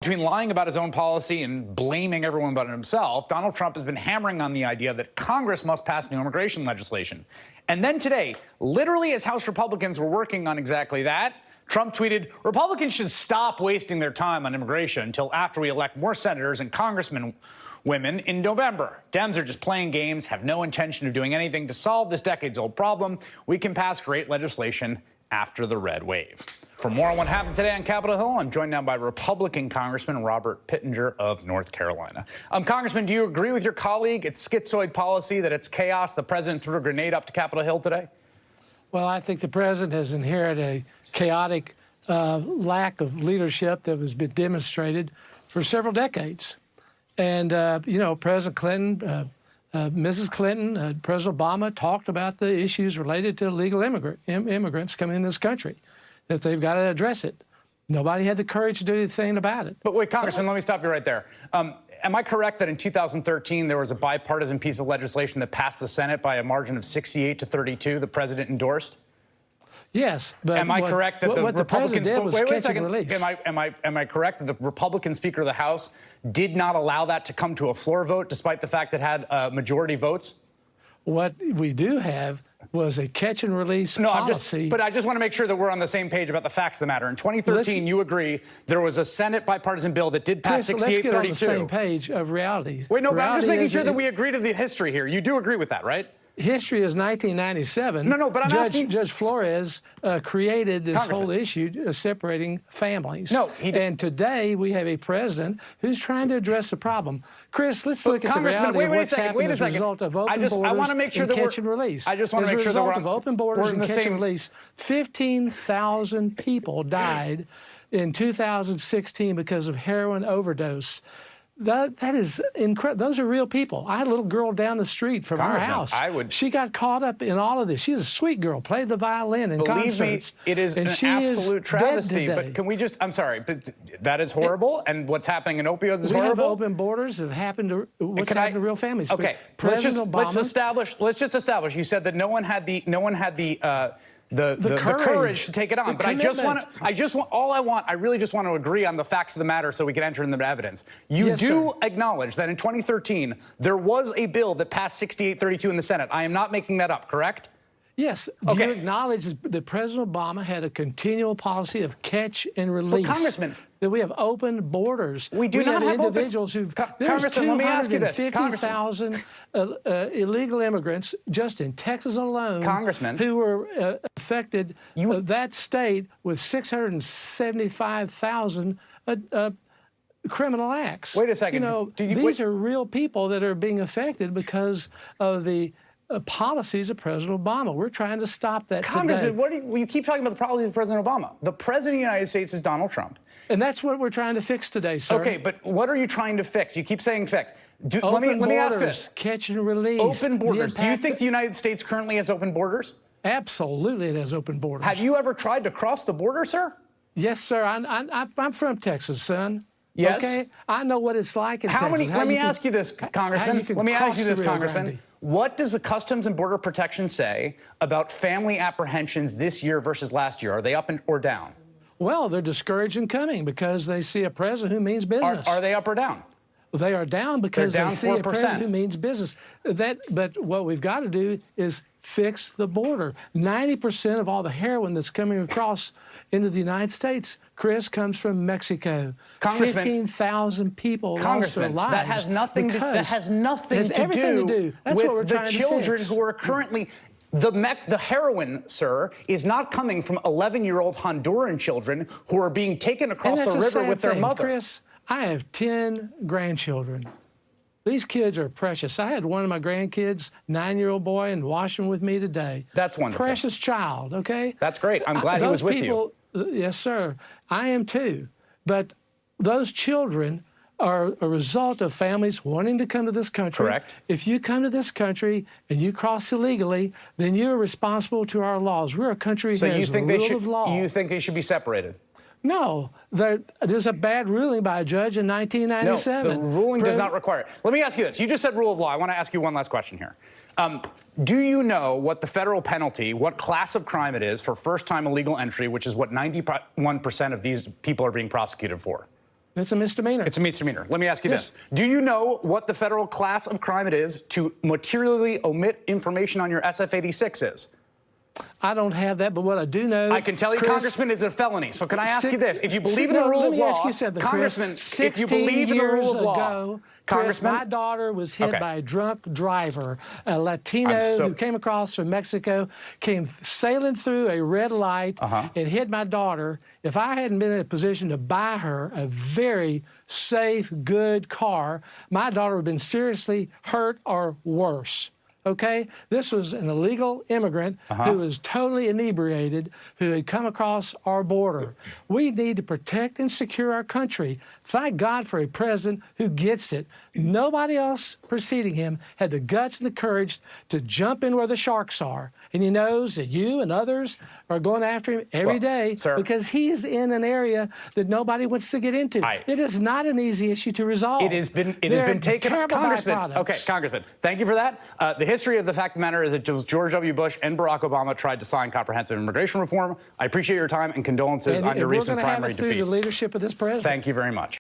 Between lying about his own policy and blaming everyone but himself, Donald Trump has been hammering on the idea that Congress must pass new immigration legislation. And then today, literally as House Republicans were working on exactly that, Trump tweeted, Republicans should stop wasting their time on immigration until after we elect more senators and congressmen women in November. Dems are just playing games, have no intention of doing anything to solve this decades-old problem. We can pass great legislation after the red wave. For more on what happened today on Capitol Hill, I'm joined now by Republican Congressman Robert Pittenger of North Carolina. Congressman, do you agree with your colleague? It's schizoid policy, that it's chaos. The president threw a grenade up to Capitol Hill today? Well, I think the president has inherited a chaotic lack of leadership that has been demonstrated for several decades. And, President Clinton, Mrs. Clinton, President Obama talked about the issues related to illegal immigrants coming in this country, that they've got to address it. Nobody had the courage to do anything about it. But wait, Congressman, let me stop you right there. Am I correct that in 2013 there was a bipartisan piece of legislation that passed the Senate by a margin of 68 to 32 the president endorsed? Yes, but am I correct that the Republicans did was wait a catch second. and release. Am I correct that the Republican Speaker of the House did not allow that to come to a floor vote, despite the fact it had majority votes? What we do have was a catch and release policy. But I just want to make sure that we're on the same page about the facts of the matter. In 2013, you agree there was a Senate bipartisan bill that did pass 68-32. Let's get on the same page of reality. Wait, no, but I'm just making sure that we agree to the history here. You do agree with that, right? History is 1997. No, but I'm asking... Judge Flores created this whole issue separating families. No, he didn't. And today we have a president who's trying to address the problem. Chris, let's look at the reality of what's happened as a result of open borders and catch and release. I just want to make sure that we're as a result of open borders and catch and release, 15,000 people died in 2016 because of heroin overdose. That is incredible. Those are real people. I had a little girl down the street from our house. She got caught up in all of this. She's a sweet girl, played the violin in concerts. Believe me, it is an absolute travesty. But can we just, I'm sorry, but that is horrible. And what's happening in opioids is horrible. We have open borders that have happened to, what's happened to real families. Okay, let's just establish, you said that no one had the courage to take it on. But I really just want to agree on the facts of the matter so we can enter into evidence. You do acknowledge that in 2013, there was a bill that passed 68-32 in the Senate. I am not making that up, correct? Yes. Do you acknowledge that President Obama had a continual policy of catch and release? But Congressman, that we have open borders. We do not have individuals who've... There's 250,000 illegal immigrants just in Texas alone who were affected, that state, with 675,000 criminal acts. Wait a second. These are real people that are being affected because of the policies of President Obama. We're trying to stop that Congressman, today. You keep talking about the policies of President Obama. The President of the United States is Donald Trump. And that's what we're trying to fix today, sir. Okay, but what are you trying to fix? You keep saying fix. Let me ask this. Catch and release. Open borders. Do you think the United States currently has open borders? Absolutely, it has open borders. Have you ever tried to cross the border, sir? Yes, sir. I'm from Texas, son. Yes. Okay? I know what it's like in Texas. Let me ask you this, Congressman. Let me ask you this, Congressman. What does the Customs and Border Protection say about family apprehensions this year versus last year? Are they up or down? Well, they're discouraged in coming because they see a president who means business. Are they up or down? They are down because they see a president who means business. But what we've got to do is fix the border. 90% of all the heroin that's coming across into the United States, Chris, comes from Mexico. 15,000 people lost their lives. That has nothing to do with the children who are currently... The heroin, sir, is not coming from 11-year-old Honduran children who are being taken across the river with their mother. Chris, I have 10 grandchildren. These kids are precious. I had one of my grandkids, 9-year-old boy, in Washington with me today. That's wonderful. Precious child, okay? That's great. I'm glad he was with you. Yes, sir. I am too. But those children are a result of families wanting to come to this country. Correct. If you come to this country and you cross illegally, then you're responsible to our laws. We're a country that has the rule of law. You think they should be separated? No. There's a bad ruling by a judge in 1997. No, the ruling does not require it. Let me ask you this. You just said rule of law. I want to ask you one last question here. Do you know what the federal penalty, what class of crime it is for first-time illegal entry, which is what 91% of these people are being prosecuted for? It's a misdemeanor. It's a misdemeanor. Let me ask you this. Do you know what the federal class of crime it is to materially omit information on your SF-86 is? I don't have that, but what I do know... I can tell you, Chris, Congressman, is a felony. So can I ask you this? If you believe in the rule of law... Let me ask you something, Congressman, Chris. if you believe in the rule of law... Ago, Congressman, Chris, my daughter was hit by a drunk driver, a Latino who came across from Mexico, came sailing through a red light and hit my daughter. If I hadn't been in a position to buy her a very safe, good car, my daughter would have been seriously hurt or worse. Okay? This was an illegal immigrant who was totally inebriated, who had come across our border. We need to protect and secure our country. Thank God for a president who gets it. Nobody else preceding him had the guts and the courage to jump in where the sharks are. And he knows that you and others are going after him every day because he's in an area that nobody wants to get into. It is not an easy issue to resolve. It has been taken up. Congressman, okay, Congressman, thank you for that. The history of the fact of the matter is that George W. Bush and Barack Obama tried to sign comprehensive immigration reform. I appreciate your time and condolences on your recent primary defeat. Through the leadership of this president. Thank you very much.